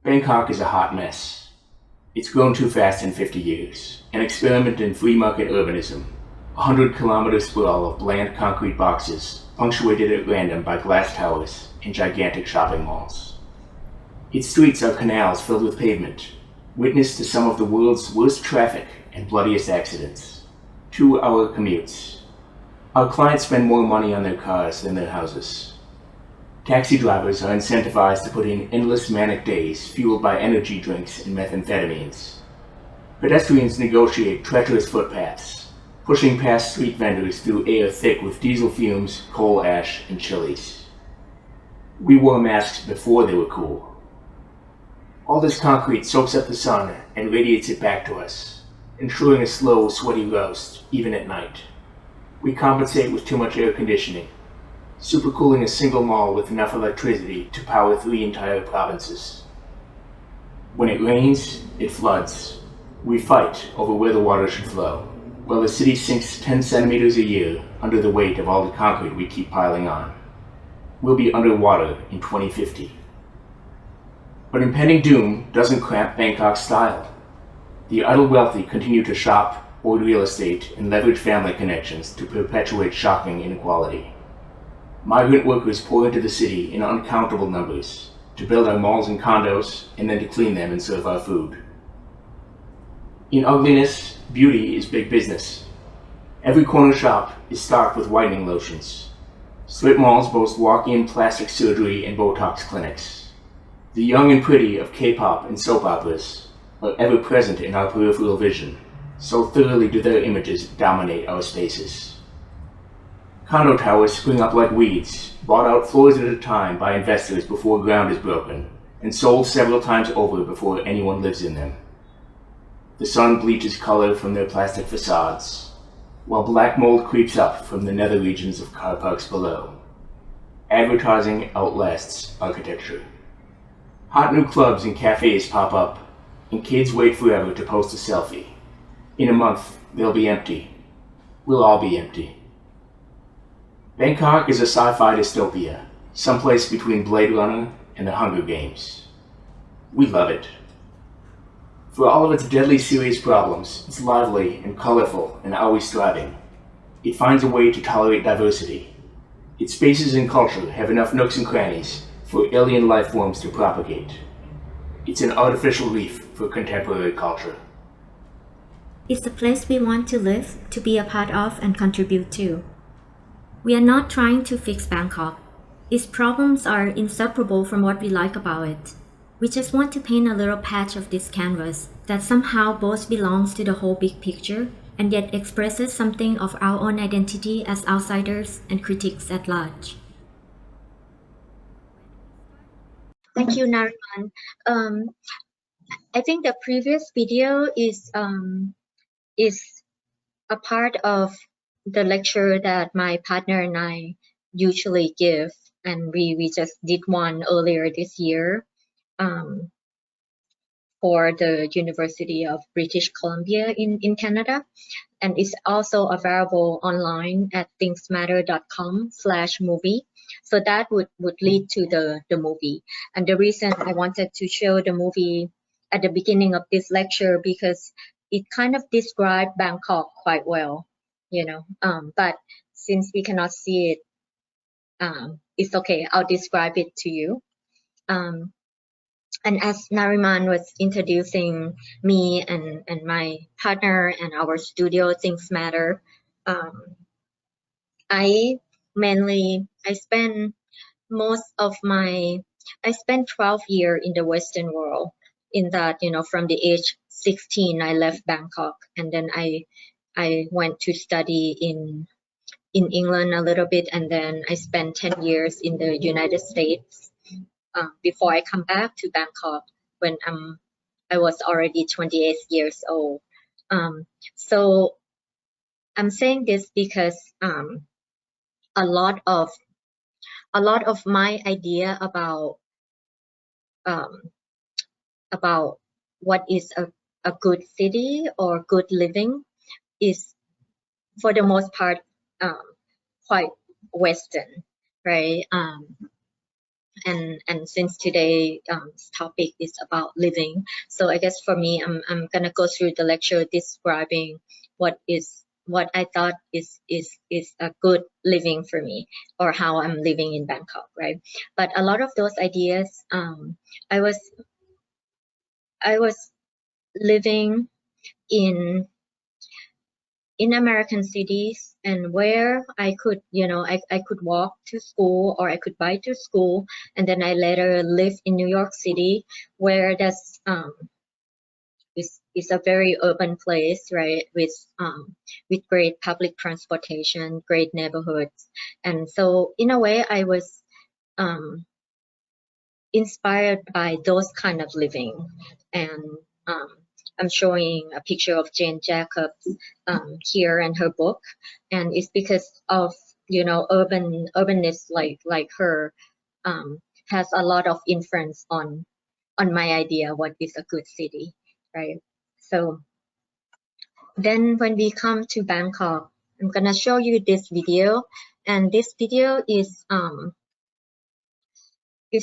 Bangkok is a hot mess. It's grown too fast in 50 years. An experiment in free market urbanism. 100-kilometer sprawl of bland concrete boxes, punctuated at random by glass towers and gigantic shopping malls. Its streets are canals filled with pavement, witness to some of the world's worst traffic and bloodiest accidents. 2-hour commutes. Our clients spend more money on their cars than their houses. Taxi drivers are incentivized to put in endless manic days fueled by energy drinks and methamphetamines. Pedestrians negotiate treacherous footpaths, pushing past street vendors through air thick with diesel fumes, coal ash, and chilies. We wore masks before they were cool. All this concrete soaks up the sun and radiates it back to us, ensuring a slow, sweaty roast, even at night. We compensate with too much air conditioning, supercooling a single mall with enough electricity to power 3 entire provinces. When it rains, it floods. We fight over where the water should flow, while the city sinks 10 centimeters a year under the weight of all the concrete we keep piling on. We'll be underwater in 2050. But impending doom doesn't cramp Bangkok's style. The idle wealthy continue to shop, hoard real estate, and leverage family connections to perpetuate shocking inequality. Migrant workers pour into the city in uncountable numbers to build our malls and condos, and then to clean them and serve our food. In ugliness, beauty is big business. Every corner shop is stocked with whitening lotions. Strip malls boast walk-in plastic surgery and Botox clinics. The young and pretty of K-pop and soap operas are ever present in our peripheral vision, so thoroughly do their images dominate our spaces. Condo towers spring up like weeds, bought out floors at a time by investors before ground is broken, and sold several times over before anyone lives in them. The sun bleaches color from their plastic facades, while black mold creeps up from the nether regions of car parks below. Advertising outlasts architecture. Hot new clubs and cafes pop up, and kids wait forever to post a selfie. In a month, they'll be empty. We'll all be empty. Bangkok is a sci-fi dystopia, someplace between Blade Runner and the Hunger Games. We love it. For all of its deadly serious problems, it's lively and colorful and always thriving. It finds a way to tolerate diversity. Its spaces and culture have enough nooks and crannies for alien life forms to propagate. It's an artificial reef for contemporary culture. It's a place we want to live, to be a part of, and contribute to. We are not trying to fix Bangkok. Its problems are inseparable from what we like about it. We just want to paint a little patch of this canvas that somehow both belongs to the whole big picture and yet expresses something of our own identity as outsiders and critics at large. Thank you, Nariman. I think the previous video is a part of the lecture that my partner and I usually give, and we just did one earlier this year for the University of British Columbia in Canada, and it's also available online at thingsmatter.com/movie. So that would lead to the movie. And the reason I wanted to show the movie at the beginning of this lecture because it kind of described Bangkok quite well, you know. But since we cannot see it, it's okay. I'll describe it to you. And as Nariman was introducing me and my partner and our studio, Things Matter, I spent 12 years in the Western world. In that, you know, from the age 16, I left Bangkok, and then I went to study in England a little bit, and then I spent 10 years in the United States before I come back to Bangkok when I was already 28 years old. So I'm saying this because a lot of my idea about what is a good city or good living is, for the most part, quite Western, right? and since today topic is about living, so I guess for me, I'm gonna go through the lecture describing what I thought is a good living for me, or how I'm living in Bangkok, right? But a lot of those ideas, I was living in American cities, and where I could, I could walk to school, or I could bike to school, and then I later lived in New York City, where that's is a very urban place, right, with great public transportation, great neighborhoods. And so in a way I was inspired by those kind of living. And um, I'm showing a picture of Jane Jacobs here in her book, and it's because of, urbanists like her has a lot of influence on my idea what is a good city, right? So then when we come to Bangkok, I'm gonna show you this video, and this video is a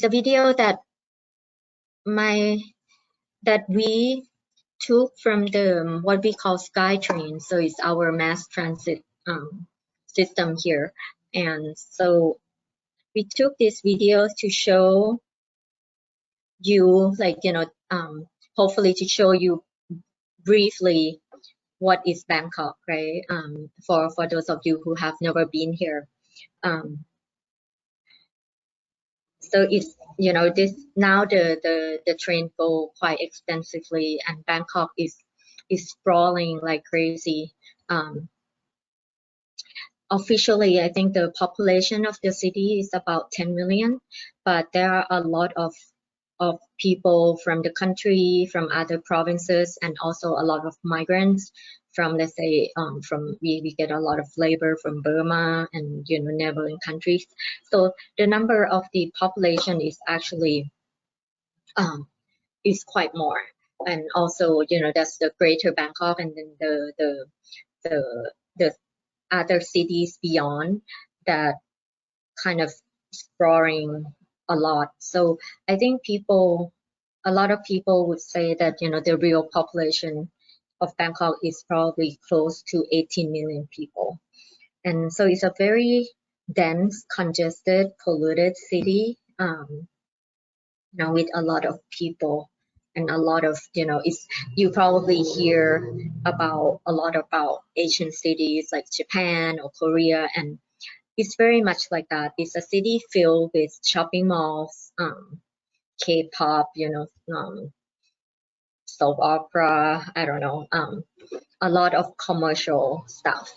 video that we took from the what we call SkyTrain. So it's our mass transit system here. And so we took this video to show you, hopefully to show you briefly what is Bangkok, right? For those of you who have never been here. So it's, this now the train go quite extensively, and Bangkok is sprawling like crazy. Officially, I think the population of the city is about 10 million, but there are a lot of people from the country, from other provinces, and also a lot of migrants from, let's say, we get a lot of labor from Burma and, neighboring countries. So the number of the population is actually is quite more. And also, that's the greater Bangkok, and then the other cities beyond that kind of sprawling a lot. So I think a lot of people would say that, the real population of Bangkok is probably close to 18 million people. And so it's a very dense, congested, polluted city, with a lot of people and a lot of, you probably hear about a lot about Asian cities like Japan or Korea, and it's very much like that. It's a city filled with shopping malls, K-pop, soap opera, I don't know, a lot of commercial stuff,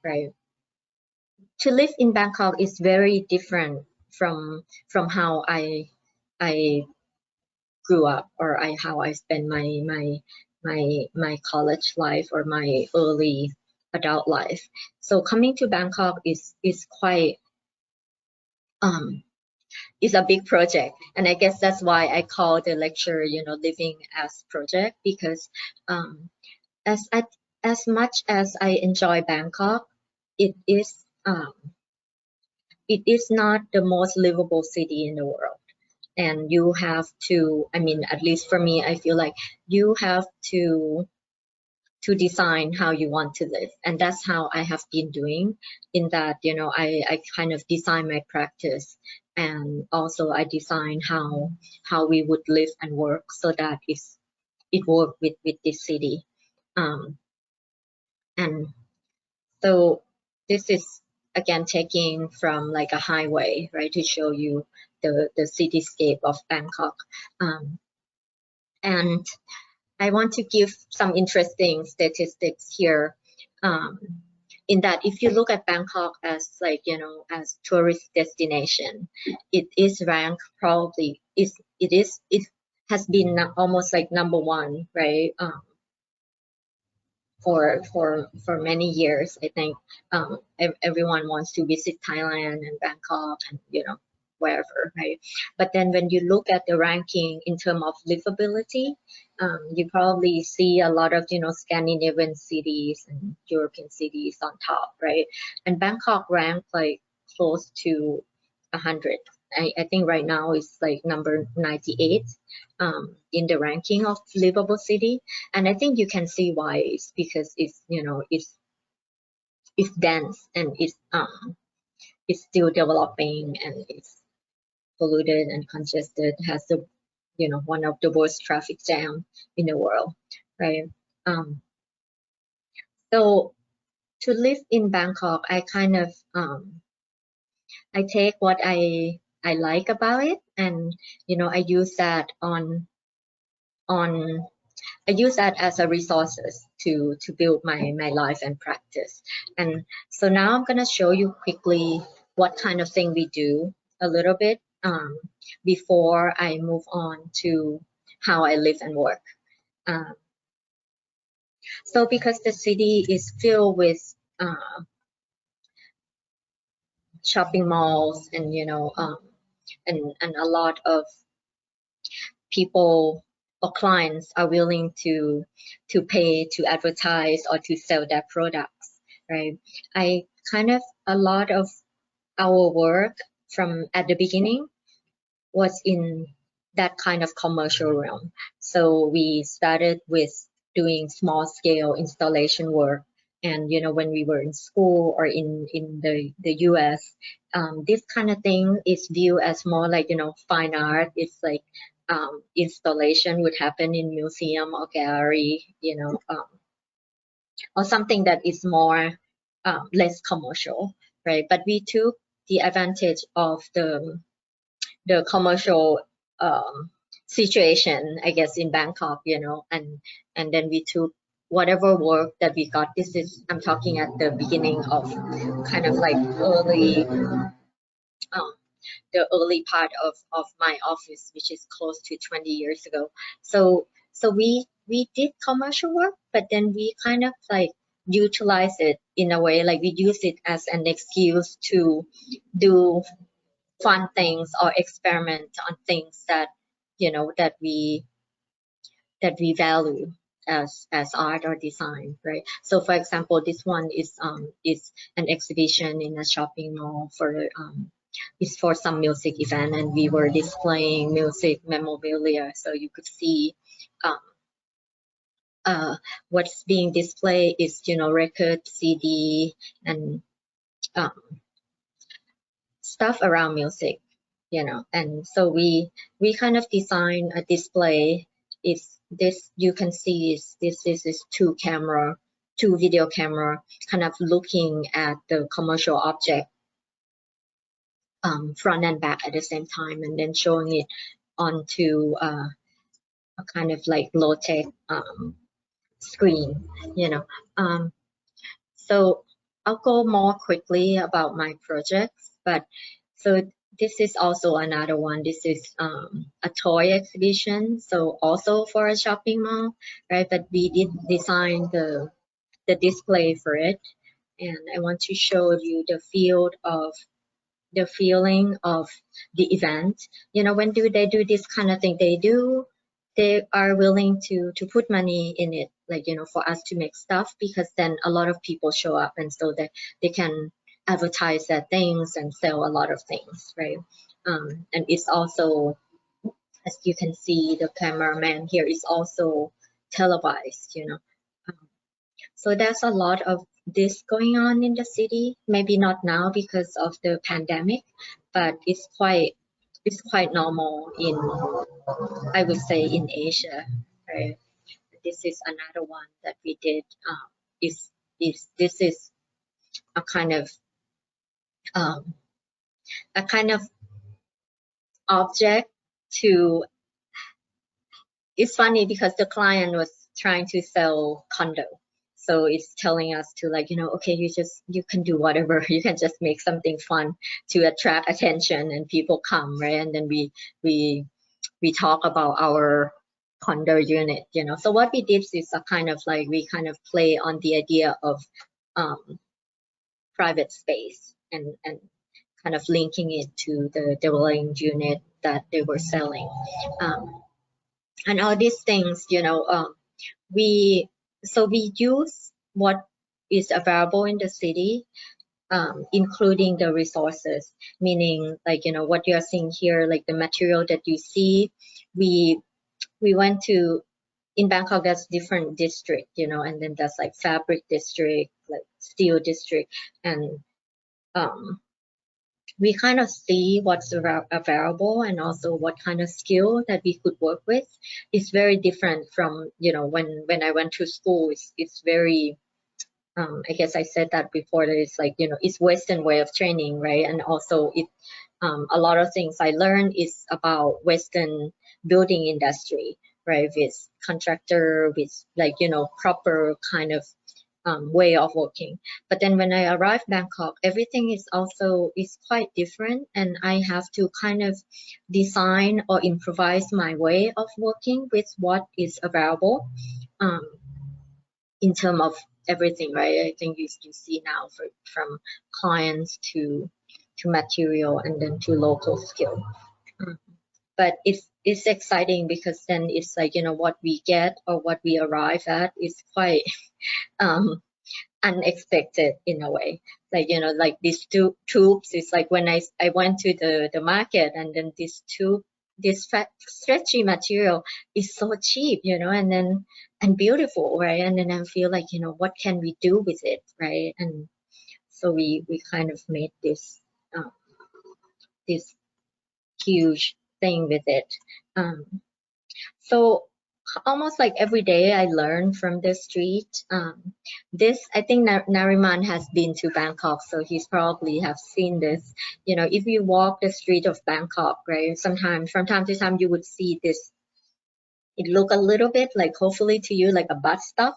right? To live in Bangkok is very different from how I grew up, or how I spent my college life or my early adult life. So coming to Bangkok is quite is a big project, and I guess that's why I call the lecture, living as project, because as much as I enjoy Bangkok, it is not the most livable city in the world. And you have to, I mean, at least for me, I feel like you have to design how you want to live. And that's how I have been doing, in that, I kind of design my practice, and also I design how we would live and work, so that it work with this city. And so this is again taking from like a highway, right, to show you the cityscape of Bangkok. And I want to give some interesting statistics here, in that if you look at Bangkok as as tourist destination, it is ranked probably it has been almost like number one, right? For many years, I think everyone wants to visit Thailand and Bangkok and wherever, right? But then when you look at the ranking in terms of livability, you probably see a lot of Scandinavian cities and European cities on top, right? And Bangkok ranked like close to 100, I think right now it's like number 98 in the ranking of livable city. And I think you can see why. It's because it's, you know, it's dense, and it's still developing, and it's polluted and congested, has the, you know, one of the worst traffic jam in the world, right? So to live in Bangkok, I kind of I take what I like about it, and, you know, I use that I use that as a resources to build my life and practice. And so now I'm gonna show you quickly what kind of thing we do a little bit before I move on to how I live and work. So because the city is filled with shopping malls, and, you know, and a lot of people or clients are willing to pay to advertise or to sell their products, right? I kind of, a lot of our work from at the beginning was in that kind of commercial realm. So we started with doing small scale installation work. And, you know, when we were in school or in the US, this kind of thing is viewed as more like, you know, fine art. It's like installation would happen in museum or gallery, you know, or something that is more less commercial, right? But we took the advantage of the commercial situation, I guess, in Bangkok, you know, and then we took whatever work that we got. This is, I'm talking at the beginning of kind of like early, the early part of my office, which is close to 20 years ago. So we did commercial work, but then we kind of like utilize it in a way, like we use it as an excuse to do fun things or experiment on things that, you know, that we value as art or design, right? So for example, this one is an exhibition in a shopping mall for is for some music event, and we were displaying music memorabilia, so you could see what's being displayed is, you know, record, CD, and stuff around music, you know. And so we kind of design a display. Is this, you can see is this is two video camera kind of looking at the commercial object front and back at the same time, and then showing it onto a kind of like low-tech screen, you know. So I'll go more quickly about my projects, but so this is also another one. This is a toy exhibition, so also for a shopping mall, right? But we did design the display for it, and I want to show you the feeling of the event. You know, when do they do this kind of thing? They are willing to put money in it, like, you know, for us to make stuff, because then a lot of people show up, and so that they can advertise their things and sell a lot of things, right? And it's also, as you can see, the cameraman here is also televised, you know. So there's a lot of this going on in the city. Maybe not now because of the pandemic, but it's quite normal in, I would say, in Asia, right? This is another one that we did. This is a kind of object to. It's funny because the client was trying to sell condo, so it's telling us to, like, you know, okay, you can do whatever, you can just make something fun to attract attention and people come, right? And then we talk about our condo unit, you know. So what we did is a kind of like, we kind of play on the idea of private space, and kind of linking it to the dwelling unit that they were selling, and all these things, you know. We use what is available in the city, including the resources, meaning like, you know, what you are seeing here, like the material that you see, we went to, in Bangkok, there's different district, you know, and then there's like fabric district, like steel district, and we kind of see what's available and also what kind of skill that we could work with. It's very different from, you know, when I went to school. It's very, I guess I said that before, that it's like, you know, it's Western way of training, right? And also it, a lot of things I learned is about Western building industry, right? With contractor, with like, you know, proper kind of way of working. But then when I arrived Bangkok, everything is quite different, and I have to kind of design or improvise my way of working with what is available, in terms of everything, right? I think you see now from clients to material and then to local skill. But it's exciting because then it's like, you know, what we get or what we arrive at is quite unexpected in a way. Like, you know, like these two tubes, it's like when I went to the market, and then this tube, this stretchy material is so cheap, you know, and beautiful, right? And then I feel like, you know, what can we do with it, right? And so we kind of made this this huge thing with it. So almost like every day I learn from the street. This, I think Nariman has been to Bangkok, so he's probably have seen this. You know, if you walk the street of Bangkok, right, sometimes from time to time you would see this. It look a little bit like, hopefully to you, like a bus stop,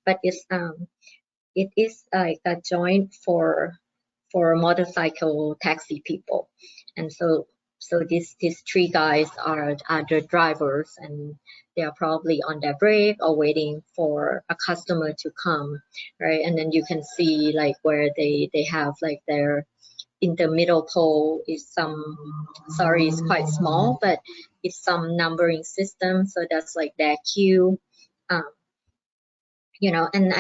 but it is like a joint for motorcycle taxi people. And so these three guys are the drivers, and they are probably on their break or waiting for a customer to come, right? And then you can see like where they have like their, in the middle pole is some, sorry, it's quite small, but it's some numbering system, so that's like their queue. You know, and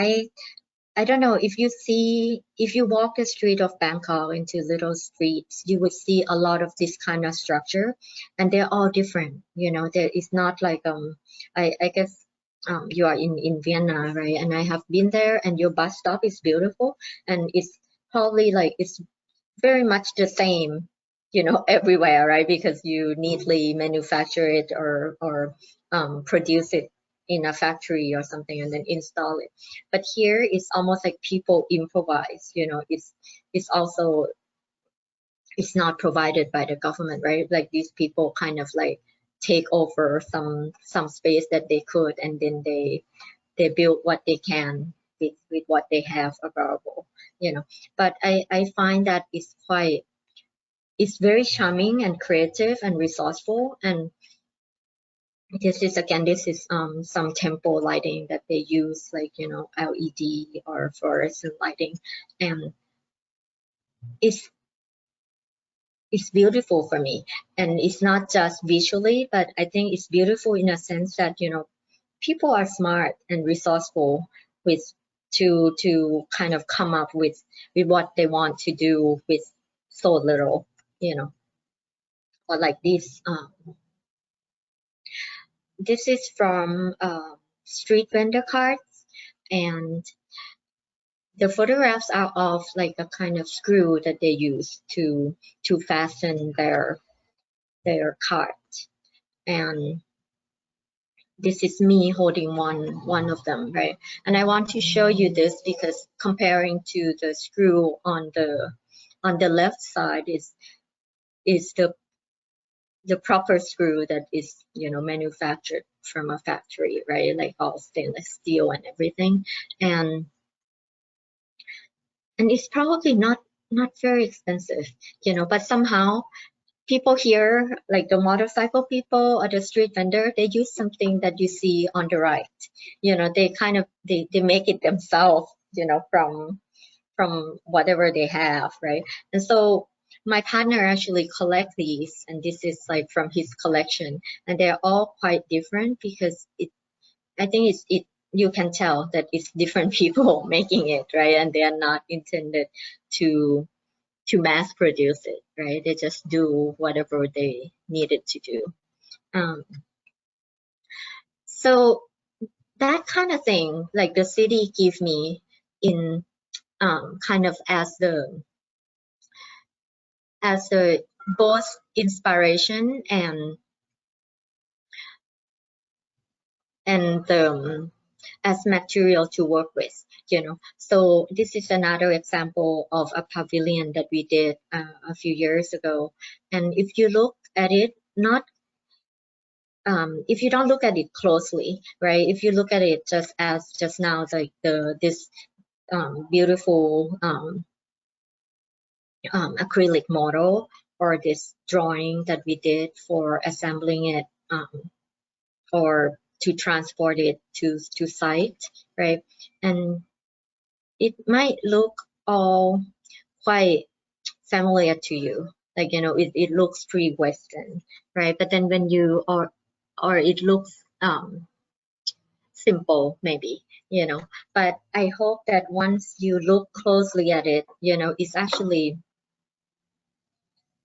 I don't know, if you walk the street of Bangkok into little streets, you would see a lot of this kind of structure, and they're all different. You know, there is not like I guess you are in Vienna, right? And I have been there, and your bus stop is beautiful, and it's probably like it's very much the same, you know, everywhere, right? Because you neatly manufacture it or produce it in a factory or something and then install it. But here it's almost like people improvise, you know. It's also, it's not provided by the government, right? Like these people kind of like take over some space that they could, and then they build what they can with what they have available, you know. But I find that it's very charming and creative and resourceful. And this is some temple lighting that they use, like, you know, LED or fluorescent lighting, and it's beautiful for me. And it's not just visually, but I think it's beautiful in a sense that, you know, people are smart and resourceful with to kind of come up with what they want to do with so little, you know. Or like this this is from street vendor cards, and the photographs are of like a kind of screw that they use to fasten their card. And this is me holding one of them, right? And I want to show you this because comparing to the screw on the left side is the proper screw that is, you know, manufactured from a factory, right? Like all stainless steel and everything. And it's probably not very expensive, you know, but somehow people here, like the motorcycle people or the street vendor, they use something that you see on the right. You know, they kind of they make it themselves, you know, from whatever they have, right? And so my partner actually collect these, and this is like from his collection, and they're all quite different because I think you can tell that it's different people making it, right? And they are not intended to mass produce it, right? They just do whatever they needed to do. So that kind of thing, like the city give me in kind of as the both inspiration and as material to work with, So this is another example of a pavilion that we did a few years ago. And if you look at it, if you don't look at it closely, right? If you look at it just now, like this beautiful acrylic model or this drawing that we did for assembling it or to transport it to site, right? And it might look all quite familiar to you, like it looks pretty Western, right? But then when you or it looks simple maybe, but I hope that once you look closely at it, it's actually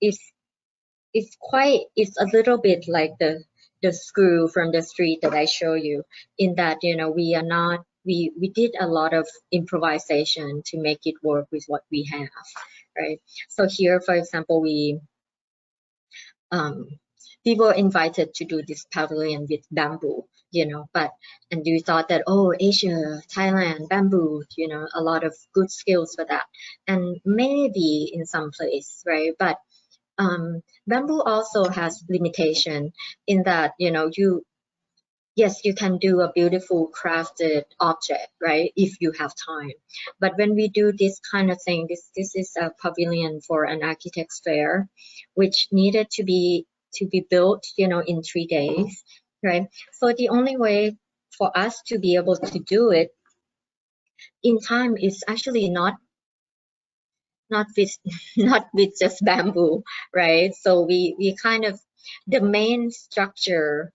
it's it's a little bit like the screw from the street that I show you, in that we are not we did a lot of improvisation to make it work with what we have, right? So here, for example, we were invited to do this pavilion with bamboo, and we thought that, oh, Asia, Thailand, bamboo, a lot of good skills for that, and maybe in some place, right? But bamboo also has limitation in that, yes, you can do a beautiful crafted object, right, if you have time. But when we do this kind of thing, this is a pavilion for an architect's fair, which needed to be built, in 3 days, right? So the only way for us to be able to do it in time is actually not with not with just bamboo, right? So we kind of, the main structure,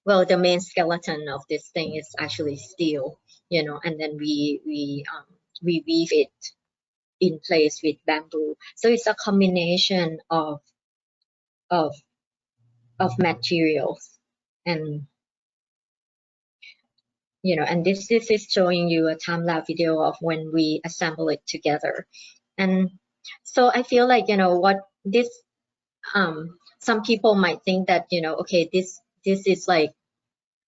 well, the main skeleton of this thing is actually steel, and then we weave it in place with bamboo. So it's a combination of materials, and and this is showing you a time-lapse video of when we assemble it together. And so I feel like, what this some people might think that, okay, this is like,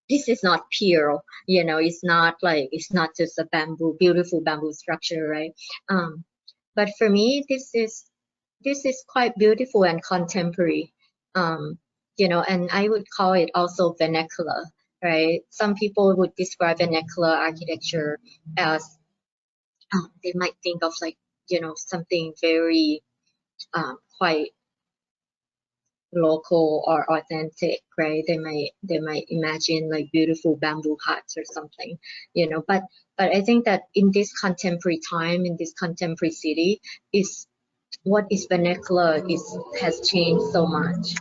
this is not pure, it's not just a beautiful bamboo structure, right? But for me, this is quite beautiful and contemporary, and I would call it also vernacular, right? Some people would describe vernacular architecture as they might think of like, something very quite local or authentic, right? They might imagine like beautiful bamboo huts or something, but I think that in this contemporary time, in this contemporary city, is what is vernacular has changed so much.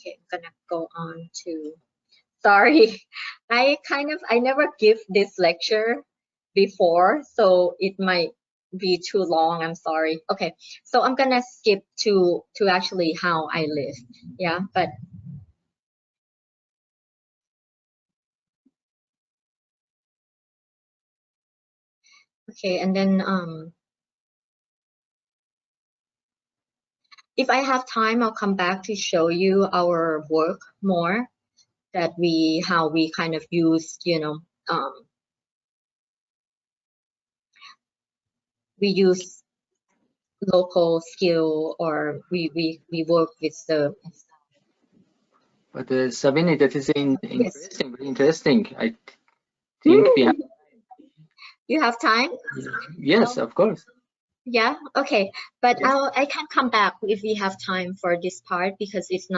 Okay, I'm gonna go on to, sorry, I never give this lecture before, so it might be too long, I'm sorry. Okay, so I'm gonna skip to actually how I live, yeah, but okay. And then if I have time, I'll come back to show you our work more, that how we kind of use, we use local skill, or we work with the. But Savinee, that is interesting, Yes. very interesting. I think we have. You have time? Yes, of course. Yeah, okay, but Yes. I can come back if we have time for this part, because it's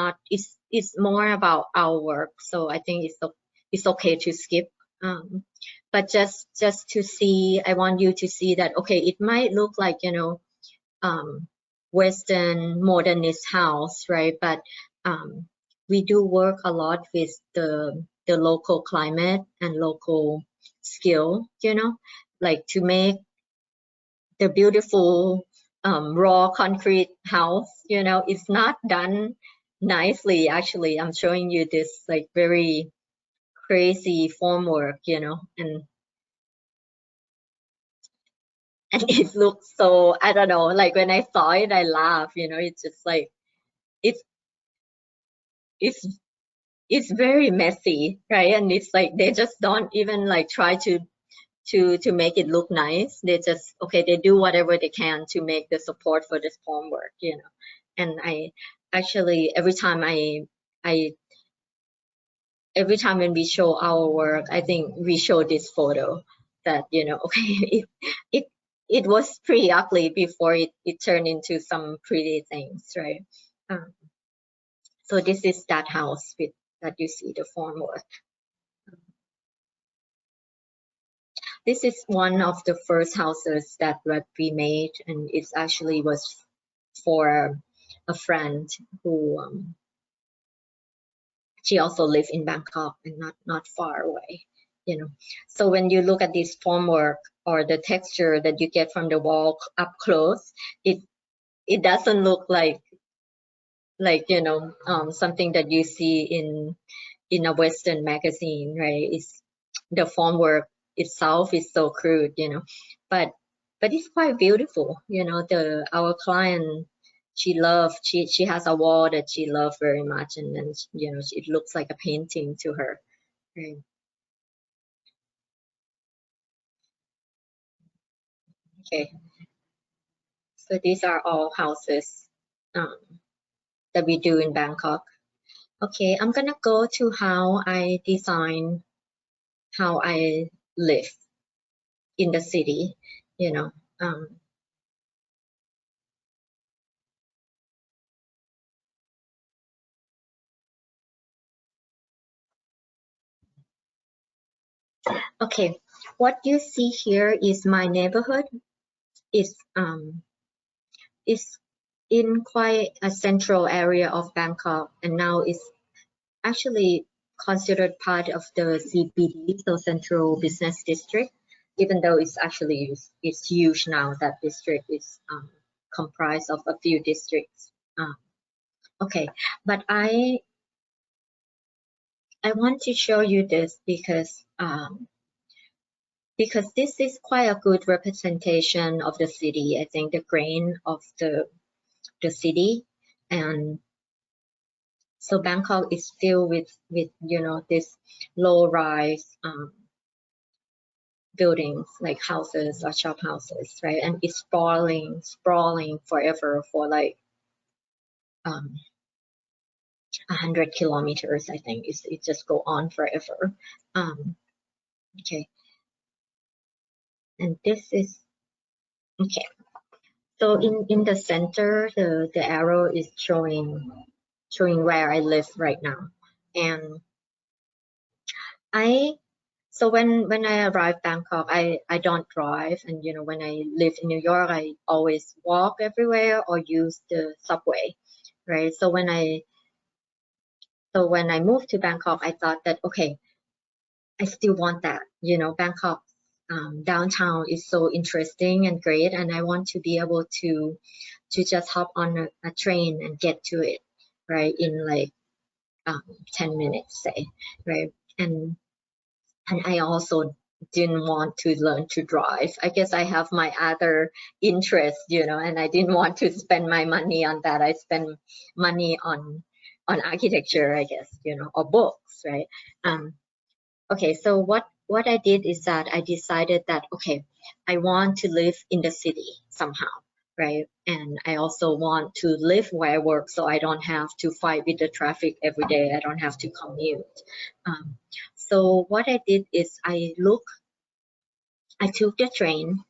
more about our work, so I think it's okay to skip. But just to see, I want you to see that, okay, it might look like, Western modernist house, right? But we do work a lot with the the local climate and local skill, you know, like to make the beautiful raw concrete house, you know, it's not done nicely. Actually, I'm showing you this like very crazy formwork, you know, and it looks so, I don't know, like when I saw it, I laughed, you know, it's just like, it's it's it's very messy, right? And it's like they just don't even like try to make it look nice. They just, okay, they do whatever they can to make the support for this formwork, you know. And I actually, every time every time when we show our work, I think we show this photo that, you know, okay, it was pretty ugly before it turned into some pretty things, right? So this is that house with that you see the formwork. This is one of the first houses that we made, and it actually was for a friend who she also lived in Bangkok and not far away, you know. So when you look at this formwork or the texture that you get from the wall up close, it doesn't look like you know, something that you see in a Western magazine, right? It's the formwork itself is so crude, you know, but it's quite beautiful, you know. Our client, she has a wall that she loved very much, and then, you know, it looks like a painting to her, right? Okay, so these are all houses that we do in Bangkok. Okay, I'm gonna go to how I design, how I live in the city, you know. Okay, what you see here is my neighborhood. Is in quite a central area of Bangkok, and now it's actually considered part of the CBD, so Central Business District, even though it's actually it's huge now. That district is comprised of a few districts. Okay, but I want to show you this because this is quite a good representation of the city. I think the grain of the city, and so Bangkok is filled with you know, this low rise buildings like houses or shop houses, right? And it's sprawling forever for like 100 kilometers. I think it just go on forever. Okay, and this is okay. So in the center, the arrow is showing where I live right now, and so when I arrived Bangkok, I don't drive, and you know, when I lived in New York, I always walk everywhere or use the subway, right? So when I moved to Bangkok, I thought that, okay, I still want that, you know. Bangkok downtown is so interesting and great, and I want to be able to just hop on a train and get to it, right, in like 10 minutes, say, right? And I also didn't want to learn to drive. I guess I have my other interests, you know, and I didn't want to spend my money on that. I spend money on architecture, I guess, you know, or books, right? Okay, so what I did is that I decided that, okay, I want to live in the city somehow, right? And I also want to live where I work, so I don't have to fight with the traffic every day. I don't have to commute. So what I did is I took the train,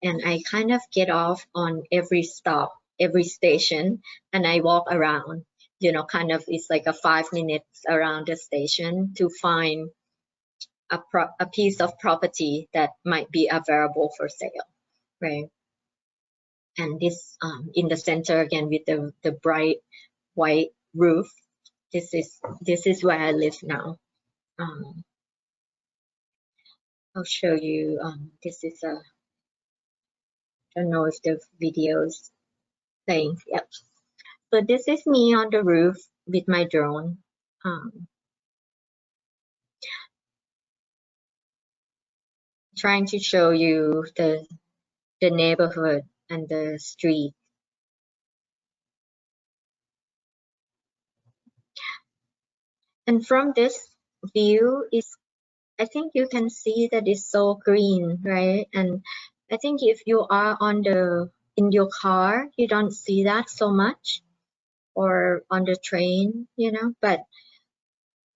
and I kind of get off on every stop, every station, and I walk around, you know, kind of, it's like a 5 minutes around the station to find a piece of property that might be available for sale, right? And this in the center again with the bright white roof, this is where I live now. I'll show you. This is a. I don't know if the video's playing. Yep. So this is me on the roof with my drone. Trying to show you the neighborhood and the street. And from this view is, I think you can see that it's so green, right? And I think if you are in your car, you don't see that so much, or on the train, you know. But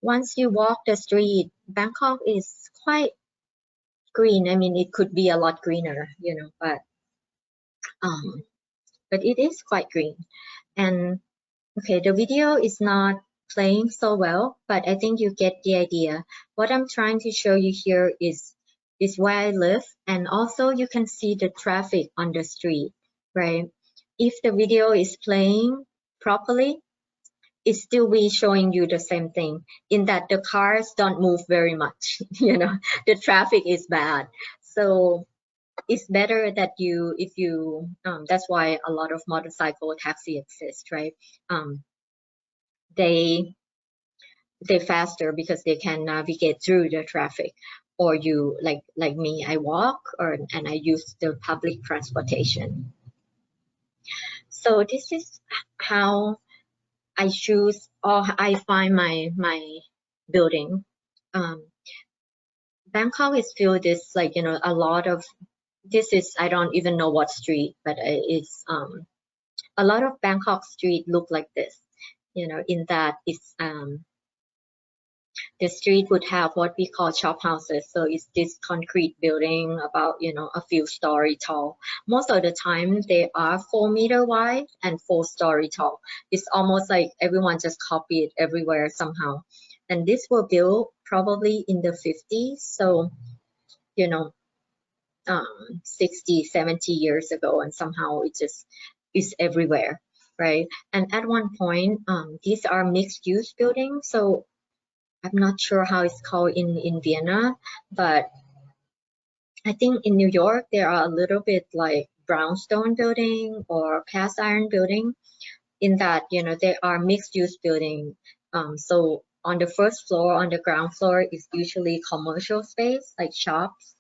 once you walk the street, Bangkok is quite green. I mean, it could be a lot greener, you know, but it is quite green. And okay, the video is not playing so well, but I think you get the idea. What I'm trying to show you here is where I live, and also you can see the traffic on the street, right? If the video is playing properly, it still be showing you the same thing, in that the cars don't move very much, you know, the traffic is bad. So it's better that if you, that's why a lot of motorcycle taxi exist, right? They faster because they can navigate through the traffic. Or you, like me, I walk, and I use the public transportation. So this is how I choose, or I find my building. Bangkok is still this, like, you know, a lot of, this is, I don't even know what street, but it's a lot of Bangkok street look like this, you know, in that it's the street would have what we call shop houses. So it's this concrete building about, you know, a few story tall. Most of the time they are 4 meter wide and 4 story tall. It's almost like everyone just copied it everywhere somehow. And this were built probably in the 50s. So, you know, 60, 70 years ago, and somehow it just is everywhere, right? And at one point, these are mixed use buildings. So I'm not sure how it's called in Vienna, but I think in New York, there are a little bit like brownstone building or cast iron building, in that, you know, they are mixed use building. So on the first floor, on the ground floor, is usually commercial space like shops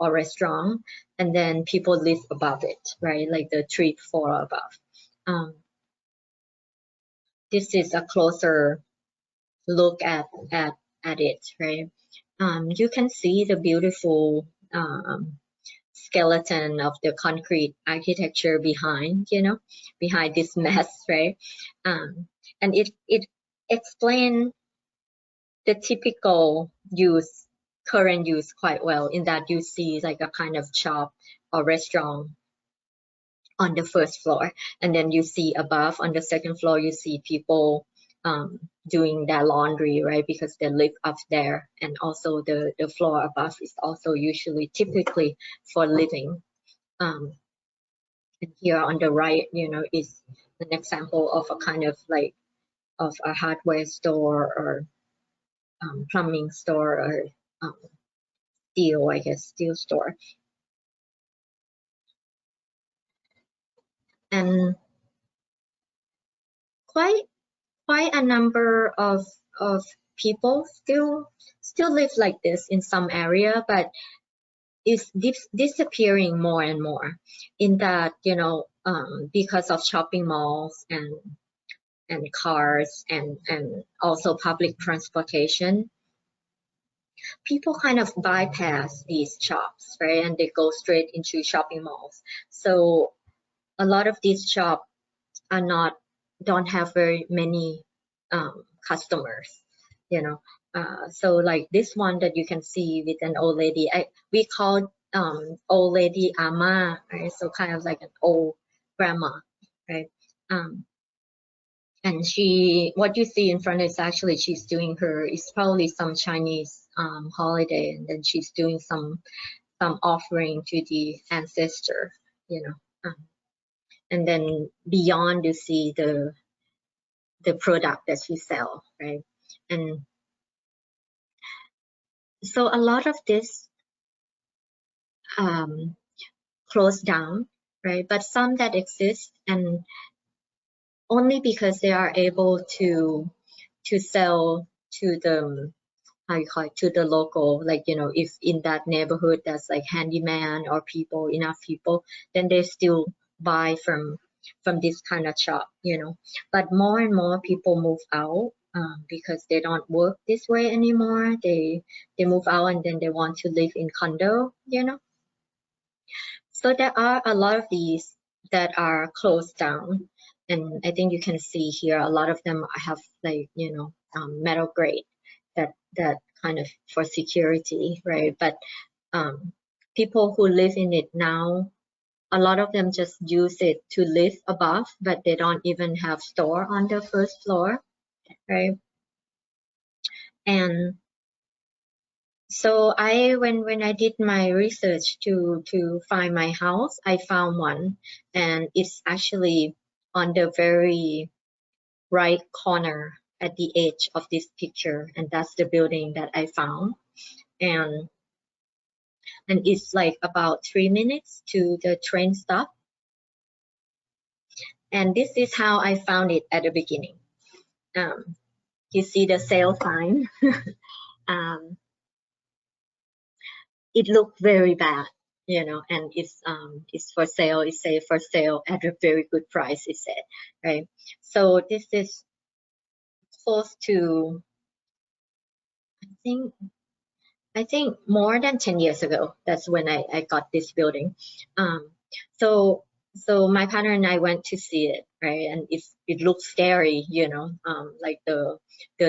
or restaurant, and then people live above it, right? Like the 3rd floor above. This is a closer look at it, right? You can see the beautiful skeleton of the concrete architecture behind, you know, behind this mess, right? And it explains the typical current use quite well, in that you see like a kind of shop or restaurant on the 1st floor, and then you see above on the 2nd floor, you see people doing their laundry, right? Because they live up there. And also the floor above is also usually typically for living. And here on the right, you know, is an example of a kind of like of a hardware store or plumbing store, or steel store. And quite a number of people still live like this in some area, but it's disappearing more and more, in that, you know, because of shopping malls and cars and also public transportation, people kind of bypass these shops, right? And they go straight into shopping malls. So a lot of these shops don't have very many customers, you know. So like this one that you can see with an old lady, we call old lady ama, right? So kind of like an old grandma, right? And what you see in front is actually she's doing it's probably some Chinese holiday, and then she's doing some offering to the ancestor, you know. And then beyond you see the product that she sell, right? And So a lot of this closed down, right? But some that exist, and only because they are able to sell to the, how you call it, to the local, like, you know, if in that neighborhood there's like handyman or people, enough people, then they still buy from this kind of shop, you know. But more and more people move out because they don't work this way anymore. They move out and then they want to live in condo, you know. So there are a lot of these that are closed down, and I think you can see here a lot of them have, like, you know, metal grate, that kind of for security, right? But people who live in it now, a lot of them just use it to live above, but they don't even have store on the first floor, right? And so when I did my research to find my house, I found one, and it's actually on the very right corner at the edge of this picture, and that's the building that I found. And it's like about 3 minutes to the train stop. And this is how I found it at the beginning. You see the sale sign. It looked very bad, you know, and it's for sale. It say for sale at a very good price, it said, right? So this is close to, I think more than 10 years ago. That's when I got this building. So my partner and I went to see it, right? And it looks scary, you know, like the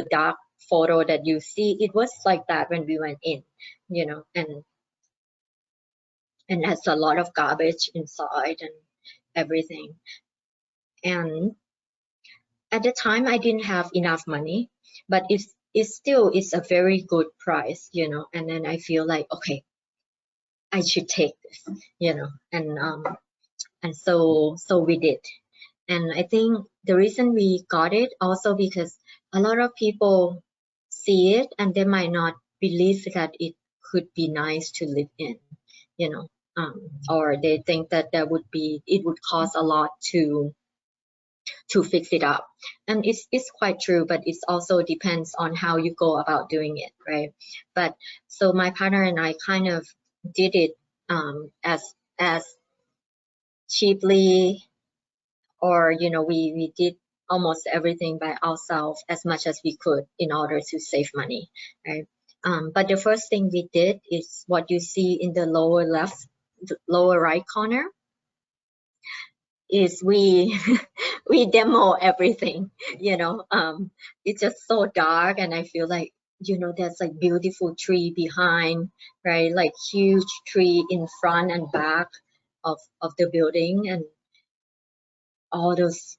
dark photo that you see, it was like that when we went in, you know, and has a lot of garbage inside and everything. And at the time I didn't have enough money, but it's still a very good price, you know. And then I feel like, okay, I should take this, you know. And so we did. And I think the reason we got it also because a lot of people see it and they might not believe that it could be nice to live in, you know, or they think that it would cost a lot to fix it up. And it's quite true, but it also depends on how you go about doing it, right? But so my partner and I kind of did it as cheaply, or, you know, we did almost everything by ourselves as much as we could in order to save money, right? But the first thing we did is what you see in the lower right corner is we demo everything, you know. It's just so dark, and I feel like, you know, there's like beautiful tree behind, right? Like huge tree in front and back of the building, and all those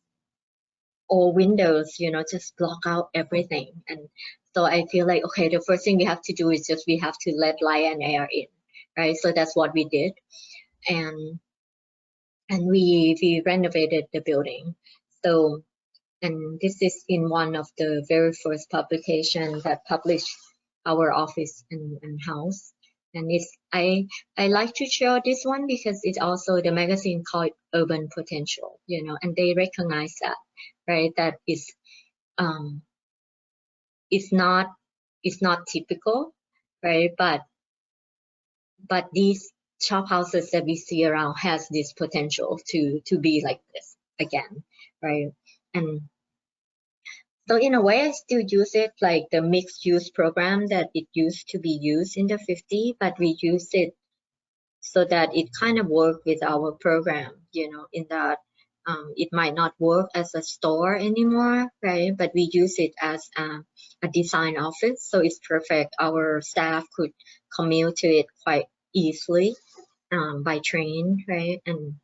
old windows, you know, just block out everything. And so I feel like, okay, the first thing we have to do is just we have to let light and air in, right? So that's what we did. And we renovated the building. So, and this is in one of the very first publications that published our office and house. And I like to show this one because it's also the magazine called Urban Potential, you know, and they recognize that, right? That is it's not typical, right? But these shop houses that we see around has this potential to be like this again, right? And so in a way, I still use it like the mixed use program that it used to be used in the 50s, but we use it so that it kind of worked with our program, you know, in that it might not work as a store anymore, right? But we use it as a design office, so it's perfect. Our staff could commute to it quite easily by train, right? And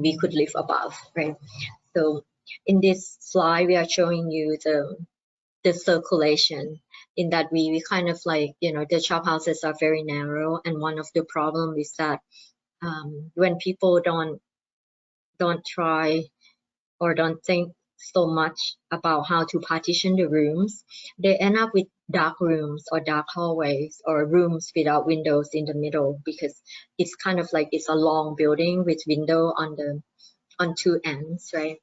we could live above, right? So in this slide, we are showing you the circulation, in that we kind of like, you know, the shop houses are very narrow, and one of the problem is that when people don't try or don't think so much about how to partition the rooms, they end up with dark rooms or dark hallways or rooms without windows in the middle, because it's kind of like it's a long building with window on two ends, right?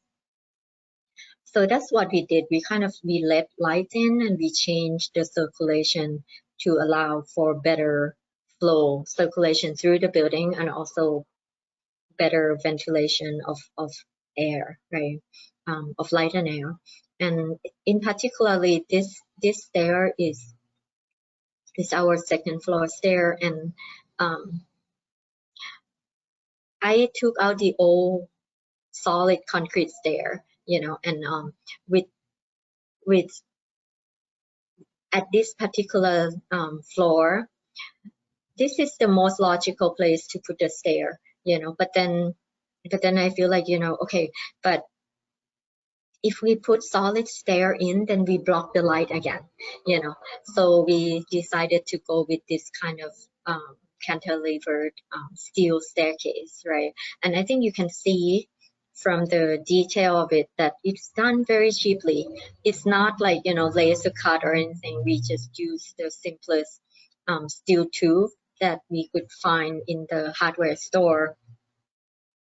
So that's what we did. We let light in and we changed the circulation to allow for better flow circulation through the building, and also better ventilation of air, right? Of light and air. And in particularly this stair is our second floor stair, and I took out the old solid concrete stair, you know, and with at this particular floor, this is the most logical place to put the stair, you know. But then I feel like, you know, okay, but if we put solid stair in, then we block the light again, you know. So we decided to go with this kind of cantilevered steel staircase, right? And I think you can see from the detail of it that it's done very cheaply. It's not like, you know, laser cut or anything. We just use the simplest steel tube that we could find in the hardware store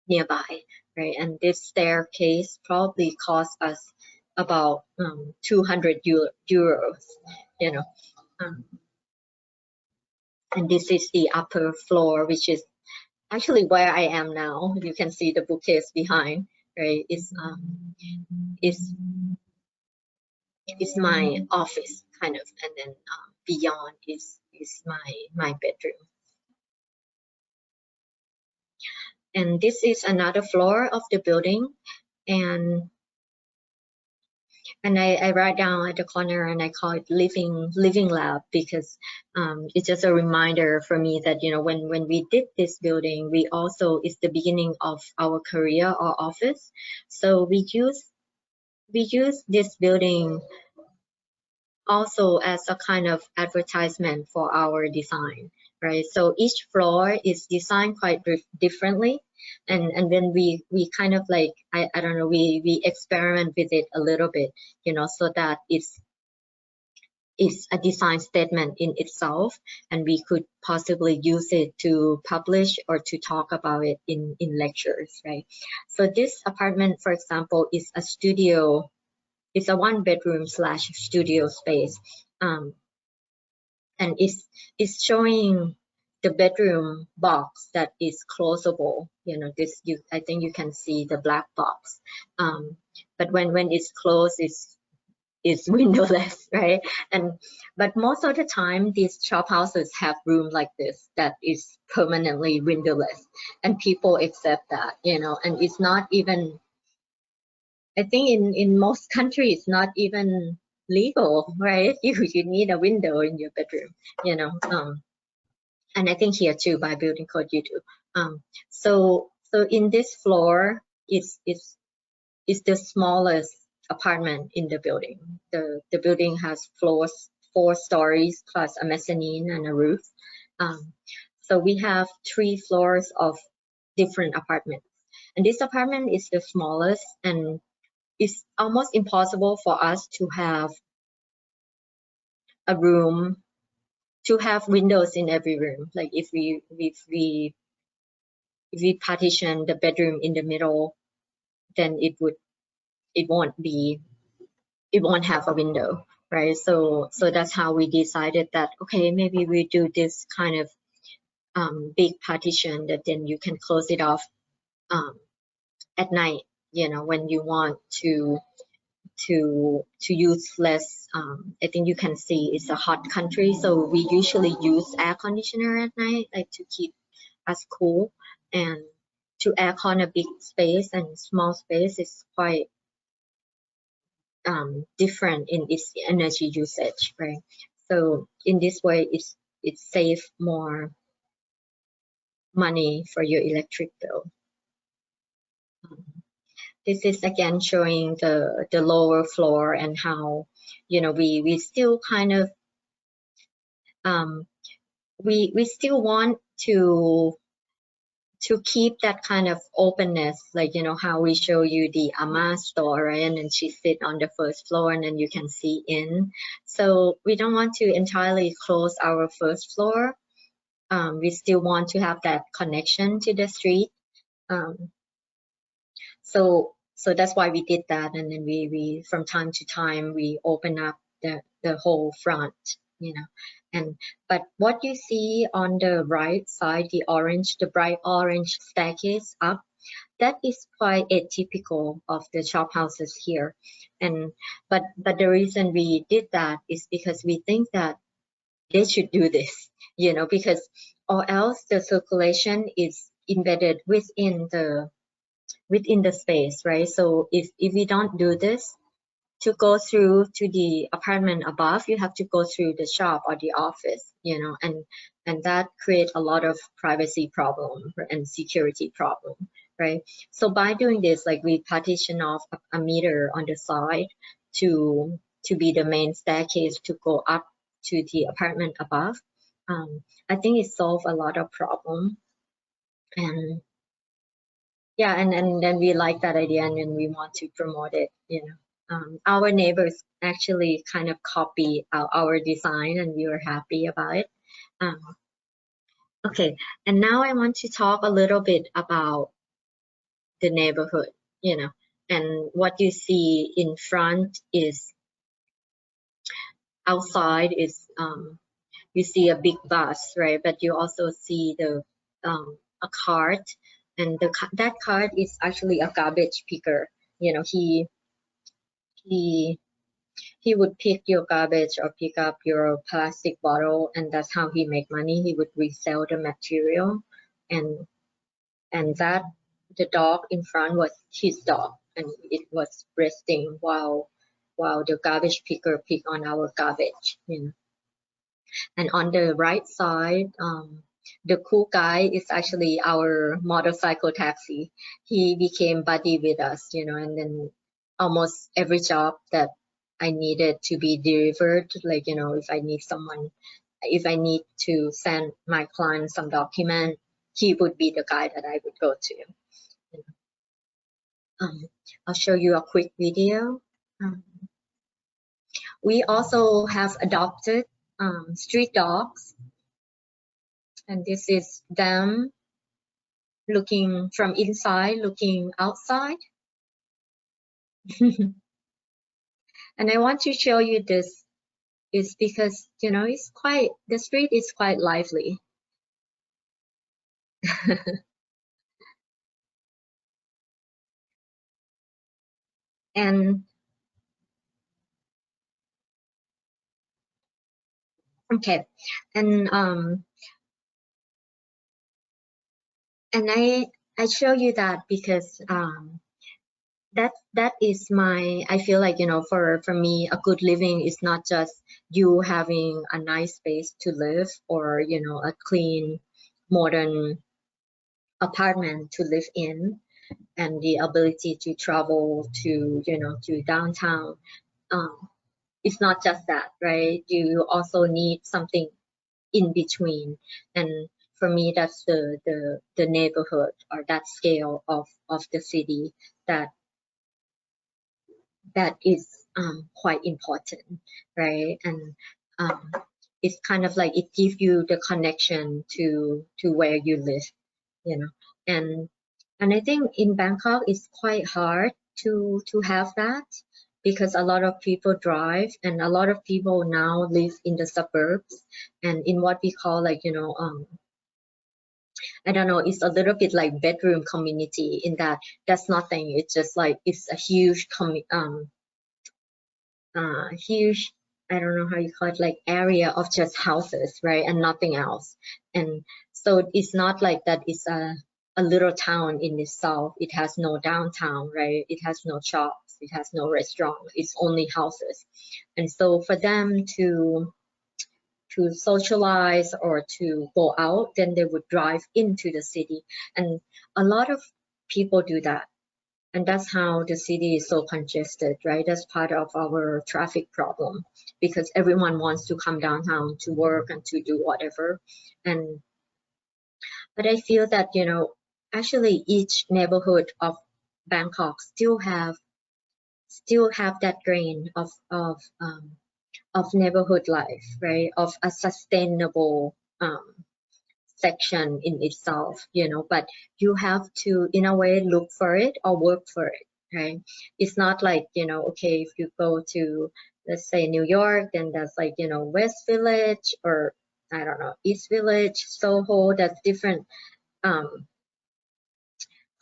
nearby, right? And this staircase probably cost us about 200 euros, you know. And this is the upper floor, which is actually where I am now. You can see the bookcase behind, right? It's my office kind of, and then beyond is my bedroom. And this is another floor of the building, and I write down at the corner and I call it living lab, because it's just a reminder for me that, you know, when we did this building, we also, it's the beginning of our career or office. So we use this building also as a kind of advertisement for our design, right? So each floor is designed quite differently, and then we kind of like, I don't know, we experiment with it a little bit, you know, so that it's a design statement in itself, and we could possibly use it to publish or to talk about it in lectures, right? So this apartment, for example, is a studio. It's a 1-bedroom / studio space, and it's showing the bedroom box that is closable. You know, this, I think you can see the black box, but when it's closed, it's windowless, right? But most of the time, these shop houses have room like this that is permanently windowless, and people accept that, you know. And it's not even, I think in most countries, it's not even legal, right? You need a window in your bedroom, you know. And I think here too, by building code, you do. So in this floor, it's the smallest apartment in the building. The building has floors, 4 stories plus a mezzanine and a roof. So we have 3 floors of different apartments, and this apartment is the smallest, and it's almost impossible for us to have a room, to have windows in every room. Like if we partition the bedroom in the middle, then it won't have a window, right? So that's how we decided that, okay, maybe we do this kind of big partition that then you can close it off at night, you know, when you want to use less. I think you can see it's a hot country, so we usually use air conditioner at night, like to keep us cool. And to aircon a big space and small space is quite different in its energy usage, right? So in this way, it saves more money for your electric bill. This is again showing the lower floor and how, you know, we still kind of we still want to to keep that kind of openness, like, you know, how we show you the Ama store, right? And then she sit on the first floor and then you can see in. So we don't want to entirely close our first floor. We still want to have that connection to the street. So that's why we did that. And then we from time to time, we open up the whole front, you know. But what you see on the right side, the bright orange staircase up, that is quite atypical of the shop houses here. But the reason we did that is because we think that they should do this, you know, because or else the circulation is embedded within the space, right? So if we don't do this, to go through to the apartment above, you have to go through the shop or the office, you know, and that creates a lot of privacy problem and security problem, right? So by doing this, like we partition off a meter on the side to be the main staircase to go up to the apartment above. I think it solved a lot of problem. And yeah, and then we like that idea and then we want to promote it, you know. Our neighbors actually kind of copy our design and we were happy about it. Okay, and now I want to talk a little bit about the neighborhood, you know, and what you see in front is outside is you see a big bus, right? But you also see a cart, and that cart is actually a garbage picker. You know, he would pick your garbage or pick up your plastic bottle, and that's how he make money. He would resell the material, and that the dog in front was his dog, and it was resting while the garbage picker pick on our garbage, you know. And on the right side, the cool guy is actually our motorcycle taxi. He became buddy with us, you know, and then almost every job that I needed to be delivered, like, you know, if I need to send my client some document, he would be the guy that I would go to. You know. I'll show you a quick video. We also have adopted street dogs, and this is them looking from inside, looking outside. And I want to show you this is because, you know, the street is quite lively. And okay, and I show you that because that is I feel like, you know, for me, a good living is not just you having a nice space to live or, you know, a clean, modern apartment to live in and the ability to travel to, you know, to downtown. It's not just that, right? You also need something in between, and for me, that's the neighborhood or that scale of the city that is quite important, right? And it's kind of like it gives you the connection to where you live, you know. And I think in Bangkok it's quite hard to have that because a lot of people drive and a lot of people now live in the suburbs and in what we call, like, you know, I don't know, it's a little bit like bedroom community in that that's nothing. It's just like it's a huge huge, I don't know how you call it, like area of just houses, right, and nothing else. And so it's not like that it's a little town in itself. It has no downtown, right? It has no shops, it has no restaurant, it's only houses. And so for them to socialize or to go out, then they would drive into the city. And a lot of people do that. And that's how the city is so congested, right? That's part of our traffic problem because everyone wants to come downtown to work and to do whatever. But I feel that, you know, actually each neighborhood of Bangkok still have that grain of neighborhood life, right? Of a sustainable section in itself, you know, but you have to, in a way, look for it or work for it, right? It's not like, you know, okay, if you go to, let's say, New York, then that's like, you know, West Village or, I don't know, East Village, Soho, that's different,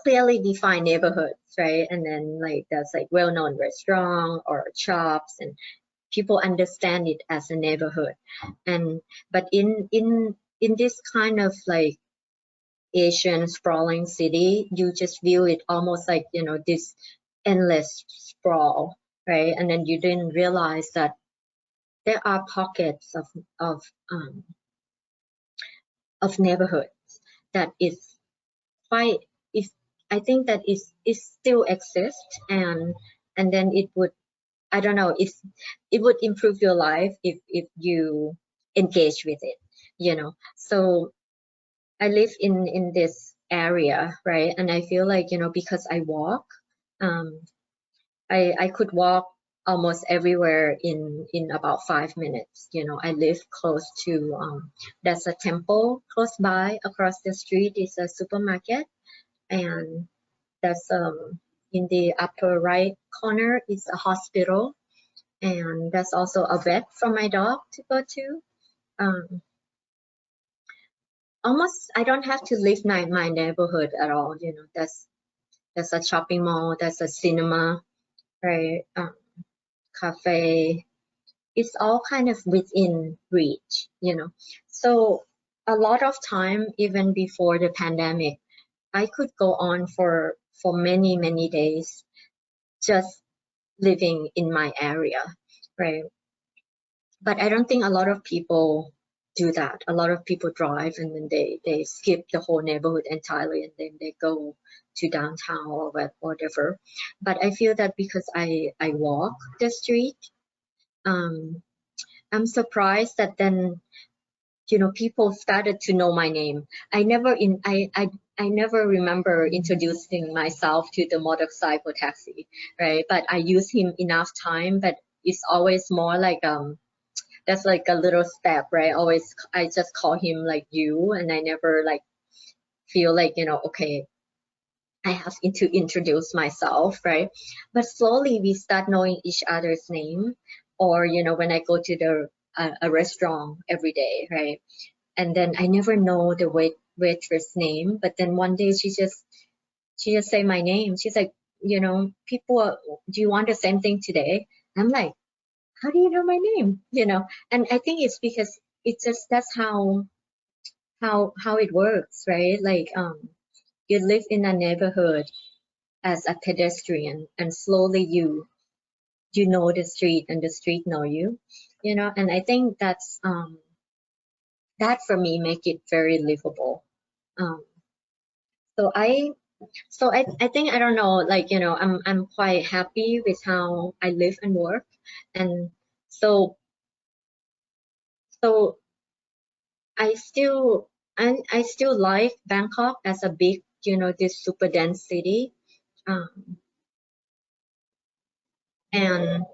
clearly defined neighborhoods, right? And then like that's like well-known restaurant or shops, and people understand it as a neighborhood. And but in this kind of like Asian sprawling city, you just view it almost like, you know, this endless sprawl, right? And then you didn't realize that there are pockets of um, neighborhoods that is quite, is, I think that is still exists, and then it would, I don't know, if it would improve your life if you engage with it, you know. So I live in this area, right? And I feel like, you know, because I walk, I could walk almost everywhere in about 5 minutes. You know, I live close to there's a temple close by. Across the street is a supermarket, and that's in the upper right corner is a hospital, and that's also a vet for my dog to go to. Almost I don't have to leave my neighborhood at all. You know, there's a shopping mall, there's a cinema, right? Cafe. It's all kind of within reach, you know. So a lot of time, even before the pandemic, I could go on for many days just living in my area, right? But I don't think a lot of people do that. A lot of people drive and then they skip the whole neighborhood entirely, and then they go to downtown or whatever. But I feel that because I walk the street, I'm surprised that then, you know, people started to know my name. I never remember introducing myself to the motorcycle taxi, right? But I use him enough time, but it's always more like that's like a little step, right? Always I just call him like you, and I never like feel like, you know, okay, I have to introduce myself, right? But slowly we start knowing each other's name, or, you know, when I go to a restaurant every day, right? And then I never know the waitress name, but then one day she just say my name. She's like, you know, do you want the same thing today? I'm like, how do you know my name? You know, and I think it's because it's just that's how it works, right? Like you live in a neighborhood as a pedestrian, and slowly you know the street, and the street know you, you know. And I think that's that for me make it very livable. Um, so I think, I don't know, like, you know, I'm quite happy with how I live and work, and so I still like Bangkok as a big, you know, this super dense city, and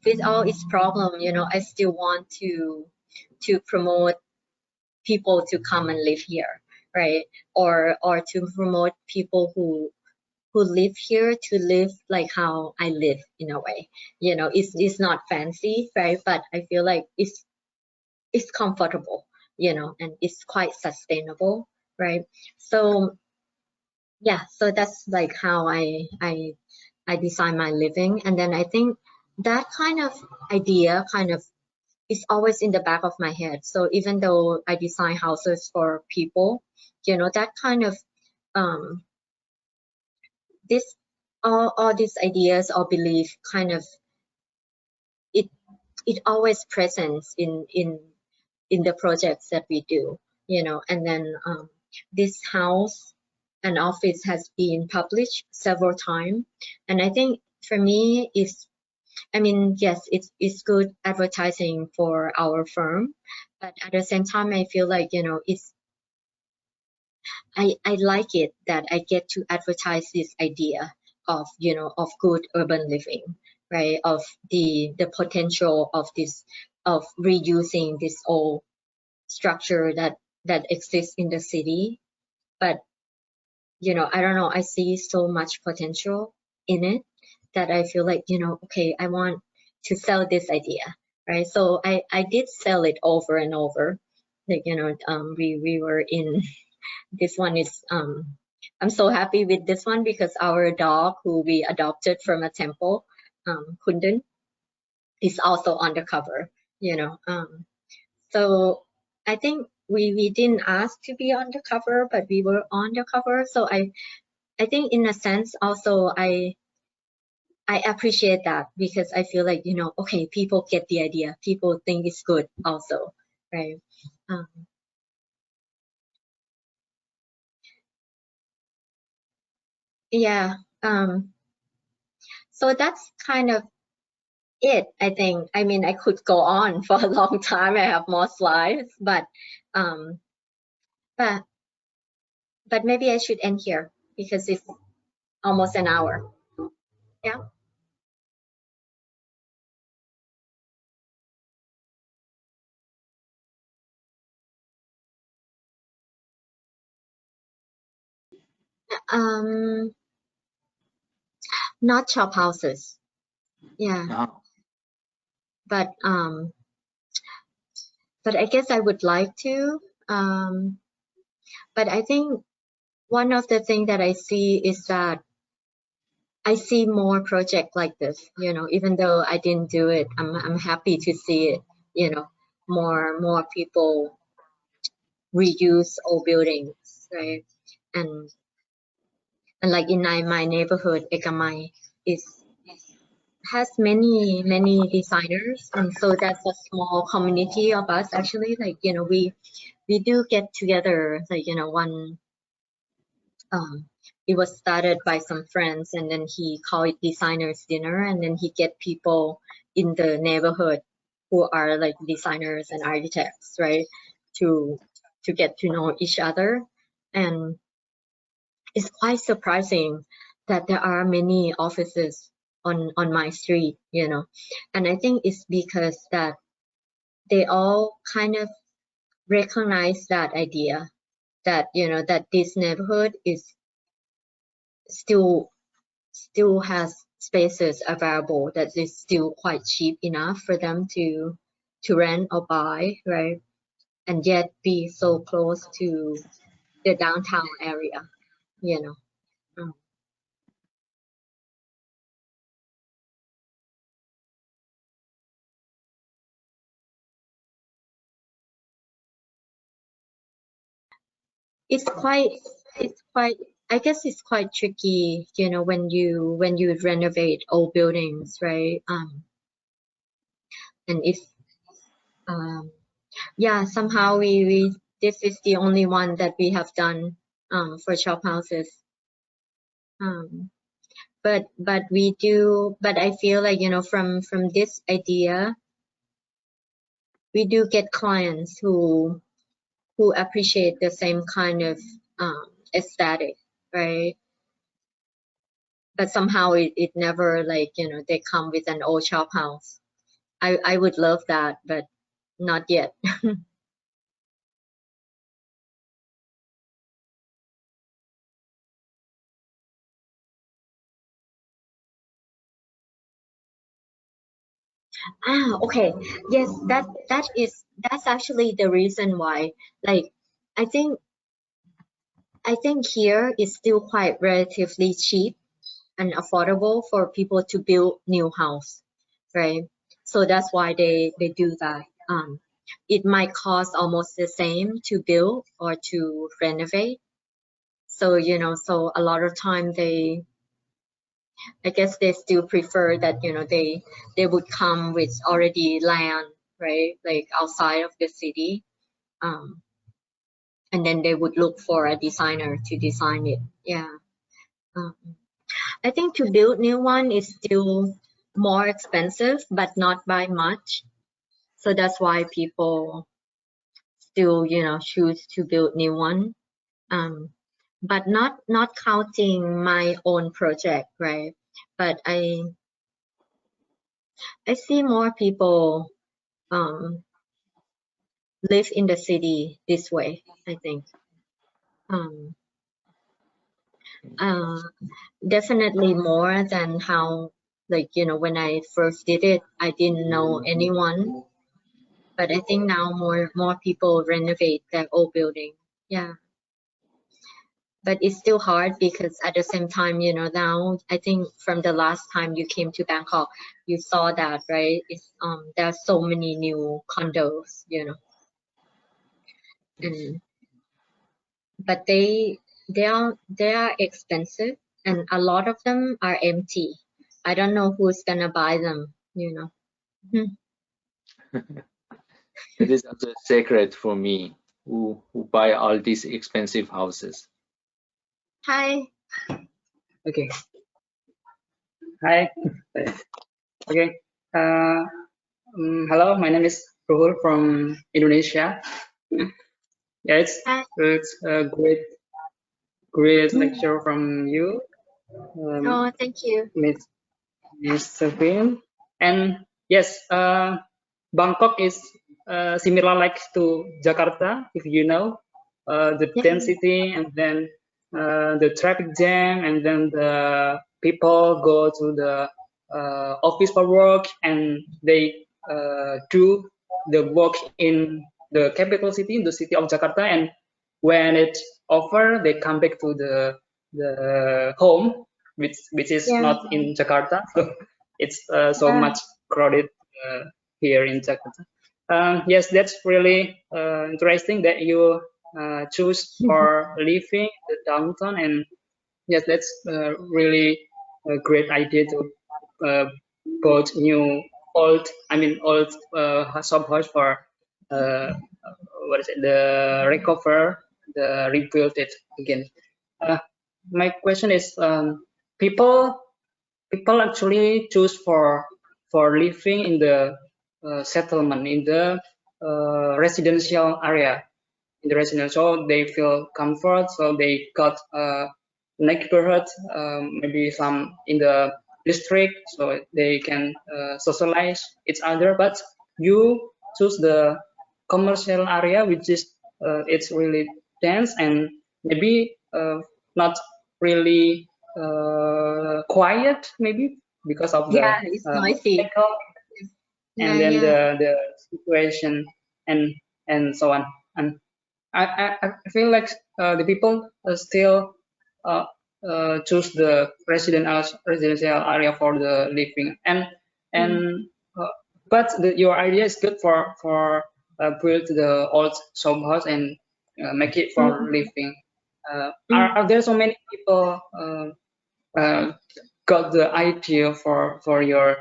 with all its problem, you know, I still want to promote people to come and live here, right? Or to promote people who live here to live like how I live in a way. You know, it's not fancy, right? But I feel like it's comfortable, you know, and it's quite sustainable, right? So yeah, so that's like how I design my living. And then I think that kind of idea kind of is always in the back of my head. So even though I design houses for people, you know, that kind of this all these ideas or belief kind of it always presents in the projects that we do, you know. And then this house and office has been published several times, and I think for me it's, I mean, yes, it's good advertising for our firm, but at the same time I feel like, you know, I like it that I get to advertise this idea of, you know, of good urban living, right? Of the potential of this, of reusing this old structure that exists in the city. But, you know, I don't know, I see so much potential in it that I feel like, you know, okay, I want to sell this idea, right? So I did sell it over and over. Like, you know, we were in, this one is, I'm so happy with this one because our dog who we adopted from a temple, Kundan, is also on the cover, you know. So I think we didn't ask to be on the cover, but we were on the cover. So I think in a sense also I appreciate that because I feel like, you know, okay, people get the idea, people think it's good also, right? Yeah. So that's kind of it, I think. I mean, I could go on for a long time. I have more slides, but but maybe I should end here because it's almost an hour. Yeah. Not shop houses. Yeah. No. But I guess I would like to. But I think one of the things that I see is that I see more projects like this, you know, even though I didn't do it, I'm happy to see it, you know, more people reuse old buildings, right? And like in my neighborhood, Ekamai is has many designers, and so that's a small community of us actually. Like, you know, we do get together, like, you know, one it was started by some friends, and then he called it designers dinner, and then he get people in the neighborhood who are like designers and architects, right, to get to know each other. And it's quite surprising that there are many offices on my street, you know. And I think it's because that they all kind of recognize that idea that, you know, that this neighborhood is still has spaces available that is still quite cheap enough for them to rent or buy, right? And yet be so close to the downtown area, you know. It's quite, I guess it's quite tricky, you know, when you renovate old buildings, right? And if yeah, somehow we this is the only one that we have done for shop houses. But we do, but I feel like, you know, from this idea, we do get clients who appreciate the same kind of aesthetic, right? But somehow it never, like, you know, they come with an old shop house. I would love that, but not yet. Okay. Yes, that's actually the reason why. Like, I think here is still quite relatively cheap and affordable for people to build new house, right? So that's why they do that. It might cost almost the same to build or to renovate. So, you know, so a lot of time I guess they still prefer that, you know, they would come with already land, right? Like outside of the city. And then they would look for a designer to design it. Yeah. Um, I think to build new one is still more expensive, but not by much. So that's why people still, you know, choose to build new one. but not counting my own project, right? But I see more people live in the city this way, I think. Um, definitely more than how, like, you know, when I first did it, I didn't know anyone. But I think now more people renovate their old building. Yeah. But it's still hard because at the same time, you know, now I think from the last time you came to Bangkok, you saw that, right? It's there's so many new condos, you know, and but they are expensive, and a lot of them are empty. I don't know who's gonna buy them, you know. It is also a secret for me who buy all these expensive houses. Hi. Okay. Hi. Okay. Hello. My name is Ruhul from Indonesia. Yeah, Hi. it's a great lecture from you, Oh, thank you. Miss Savinee. And yes, Bangkok is similar like to Jakarta, if you know, the Yeah. density and then the traffic jam, and then the people go to the office for work, and they do the work in the capital city, the city of Jakarta, and when it's over, they come back to the home, which is Yeah. not in Jakarta. So it's so Yeah. much crowded here in Jakarta. Yes, that's really interesting that you choose for living the downtown, and yes, that's really a great idea to build old shop house for what is it, the recover, the rebuild it again. My question is, people actually choose for living in the settlement, in the residential area, in the residential. So they feel comfort, so they got neighborhood, maybe some in the district, so they can socialize each other. But you choose the commercial area, which is it's really dense and maybe not really quiet, maybe because of the Yeah, it's noisy. vehicle, Yeah, and then yeah. the situation, and so on. And I feel like the people still uh, choose the residential area for the living, and but your idea is good for build the old shop house and make it for living. Are there so many people uh, got the idea for your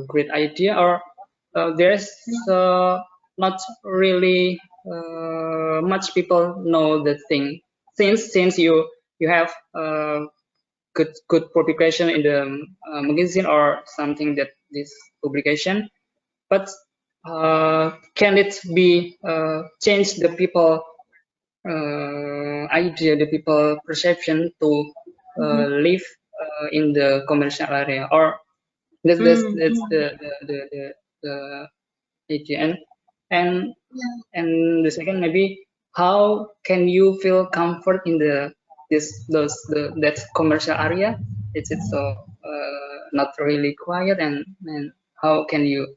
great idea, or there's not really much people know the thing, since you have good publication in the magazine or something, that this publication, but can it be change the people idea, the people perception to live in the commercial area, or that's the idea. And the second, maybe, how can you feel comfort in that commercial area? It's so not really quiet, and how can you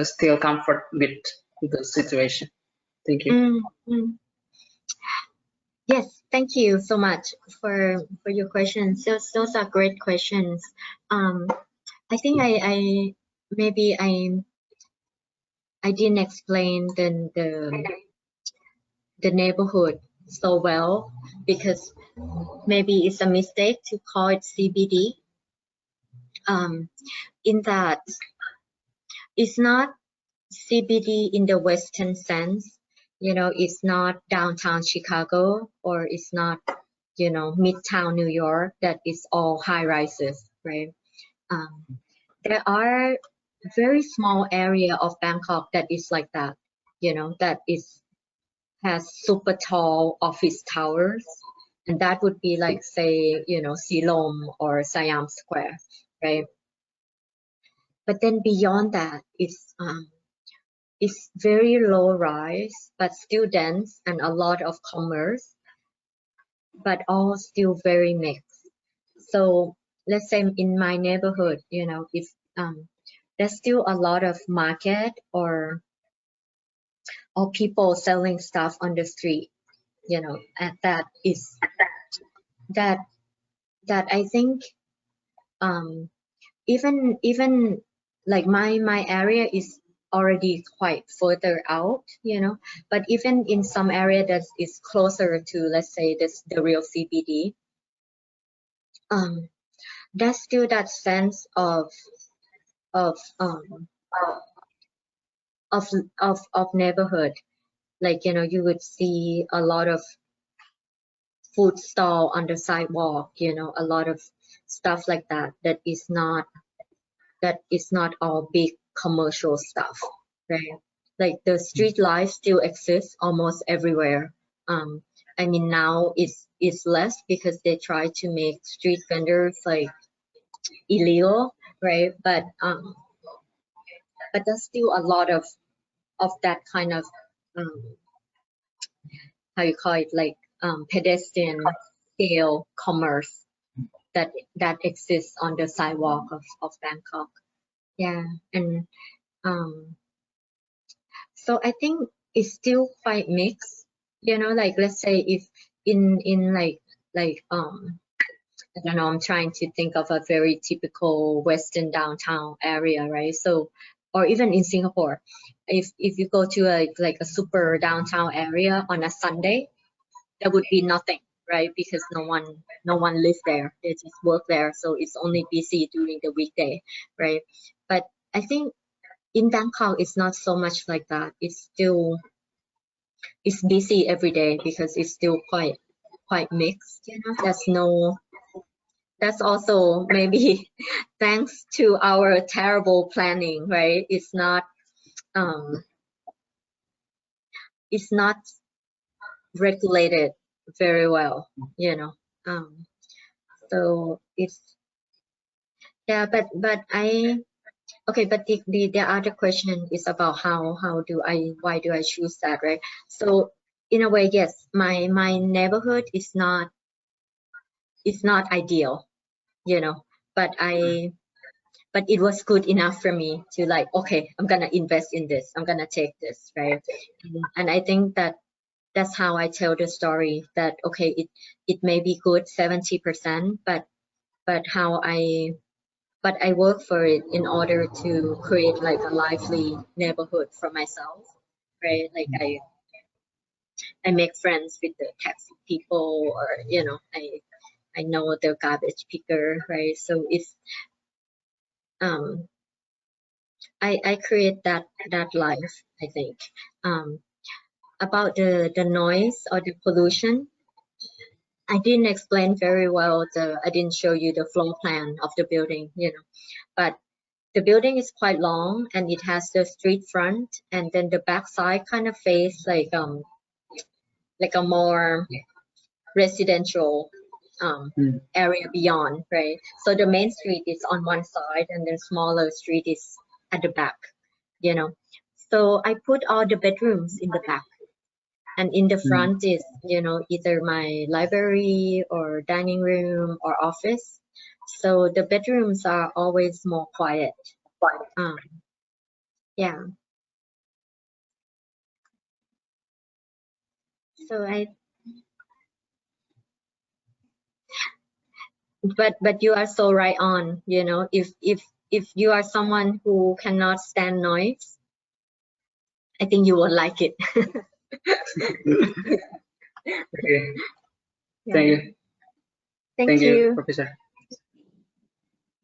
still comfort with the situation? Thank you. Yes, thank you so much for your questions. Those are great questions. I think I maybe I didn't explain the neighborhood so well, because maybe it's a mistake to call it CBD. In that it's not CBD in the Western sense. You know, it's not downtown Chicago, or it's not, you know, midtown New York that is all high rises, right? There are very small area of Bangkok that is like that, you know, that is has super tall office towers, and that would be like, say, you know, Silom or Siam Square, right? But then beyond that, it's very low rise, but still dense, and a lot of commerce, but all still very mixed. So let's say in my neighborhood, you know, if there's still a lot of market or people selling stuff on the street, you know, and that I think even like my area is already quite further out, you know, but even in some area that is closer to, let's say, the real CBD, there's still that sense of neighborhood. Like, you know, you would see a lot of food stall on the sidewalk, you know, a lot of stuff like that that is not all big commercial stuff, right? Like the street life still exists almost everywhere. I mean, now it's less because they try to make street vendors like illegal, right? But there's still a lot of that kind of how you call it, like pedestrian scale commerce that exists on the sidewalk of Bangkok. Yeah, and so I think it's still quite mixed, you know, like let's say if in like I don't know, I'm trying to think of a very typical Western downtown area, right? So, or even in Singapore, if you go to a super downtown area on a Sunday, there would be nothing, right? Because no one lives there. They just work there, so it's only busy during the weekday, right? But I think in Bangkok, it's not so much like that. It's busy every day because it's still quite mixed, you know. That's also maybe thanks to our terrible planning, right? It's not regulated very well, you know. So it's, yeah, but okay, but the other question is about why do I choose that, right? So in a way, yes, my neighborhood is not ideal, you know, but it was good enough for me to like, okay, I'm gonna invest in this, I'm gonna take this, right? And I think that's how I tell the story, that okay, it may be good 70%, but I work for it in order to create like a lively neighborhood for myself, right? Like I make friends with the taxi people, or you know, I know the garbage picker, right? So it's I create that life, I think. About the noise or the pollution, I didn't explain very well. I didn't show you the floor plan of the building, you know, but the building is quite long and it has the street front, and then the back side kind of face like a more residential area beyond, right? So the main street is on one side and then smaller street is at the back, you know. So I put all the bedrooms in the back, and in the front is, you know, either my library or dining room or office. So the bedrooms are always more quiet. Yeah. So but you are so right on, you know, if you are someone who cannot stand noise, I think you will like it. Okay. Yeah. Thank you. Thank you. Professor.